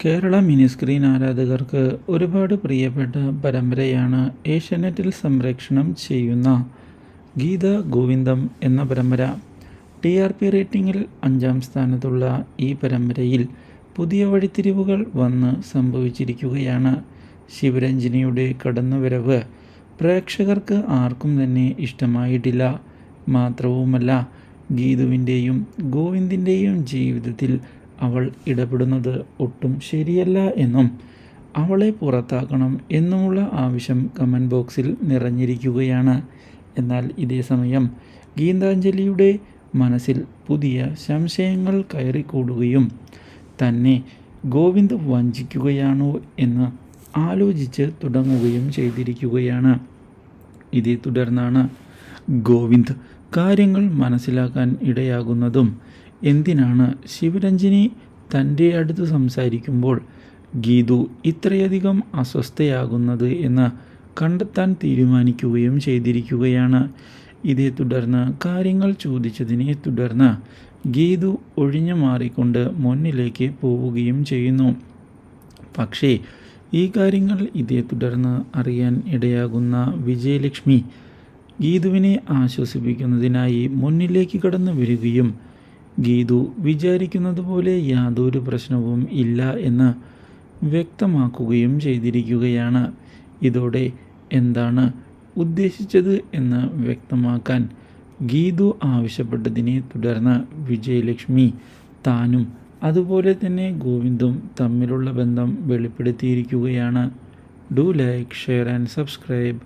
Kerala mini screen ആരാധകർക്ക് ഒരുപാട് പ്രിയപ്പെട്ട പരമ്പരയാണ് ഏഷ്യാനെറ്റിൽ സംപ്രേഷണം ചെയ്യുന്ന ഗീത ഗോവിന്ദം എന്ന പരമ്പര. TRP റേറ്റിംഗിൽ 5-ാം സ്ഥാനത്തുള്ള ഈ പരമ്പരയിൽ പുതിയ വഴിത്തിരിവുകൾ വന്ന് സംഭവിച്ചിരിക്കുകയാണ്. ശിവരഞ്ജിനിയുടെ കടന്നുവരവ് പ്രേക്ഷകർക്ക് ആർക്കും തന്നെ ഇഷ്ടമായിട്ടില്ല. മാത്രവുമല്ല, ഗീതുവിൻ്റെയും ഗോവിന്ദിൻ്റെയും ജീവിതത്തിൽ അവൾ ഇടപെടുന്നത് ഒട്ടും ശരിയല്ല എന്നും അവളെ പുറത്താക്കണം എന്നുമുള്ള ആവശ്യം കമൻറ്റ് ബോക്സിൽ നിറഞ്ഞിരിക്കുകയാണ്. എന്നാൽ ഇതേ സമയം ഗീതാഞ്ജലിയുടെ മനസ്സിൽ പുതിയ സംശയങ്ങൾ കയറിക്കൂടുകയും തന്നെ ഗോവിന്ദ് വഞ്ചിക്കുകയാണോ എന്ന് ആലോചിച്ച് തുടങ്ങുകയും ചെയ്തിരിക്കുകയാണ്. ഇതേ തുടർന്നാണ് ഗോവിന്ദ് കാര്യങ്ങൾ മനസ്സിലാക്കാൻ ഇടയാകുന്നതും എന്തിനാണ് ശിവരഞ്ജിനി തൻ്റെ അടുത്ത് സംസാരിക്കുമ്പോൾ ഗീതു ഇത്രയധികം അസ്വസ്ഥയാകുന്നത് എന്ന് കണ്ടെത്താൻ തീരുമാനിക്കുകയും ചെയ്തിരിക്കുകയാണ്. ഇതേ തുടർന്ന് കാര്യങ്ങൾ ചോദിച്ചതിനെ തുടർന്ന് ഗീതു ഒഴിഞ്ഞു മാറിക്കൊണ്ട് മുന്നിലേക്ക് പോവുകയും ചെയ്യുന്നു. പക്ഷേ ഈ കാര്യങ്ങൾ ഇതേ തുടർന്ന് അറിയാൻ ഇടയാകുന്ന വിജയലക്ഷ്മി ഗീതുവിനെ ആശ്വസിപ്പിക്കുന്നതിനായി മുന്നിലേക്ക് കടന്നു വരികയും ഗീതു വിചാരിക്കുന്നത് പോലെ യാതൊരു പ്രശ്നവും ഇല്ല എന്ന് വ്യക്തമാക്കുകയും ചെയ്തിരിക്കുകയാണ്. ഇതോടെ എന്താണ് ഉദ്ദേശിച്ചത് എന്ന് വ്യക്തമാക്കാൻ ഗീതു ആവശ്യപ്പെട്ടതിനെ തുടർന്ന് വിജയലക്ഷ്മി താനും അതുപോലെ തന്നെ ഗോവിന്ദും തമ്മിലുള്ള ബന്ധം വെളിപ്പെടുത്തിയിരിക്കുകയാണ്. Do like, share and subscribe.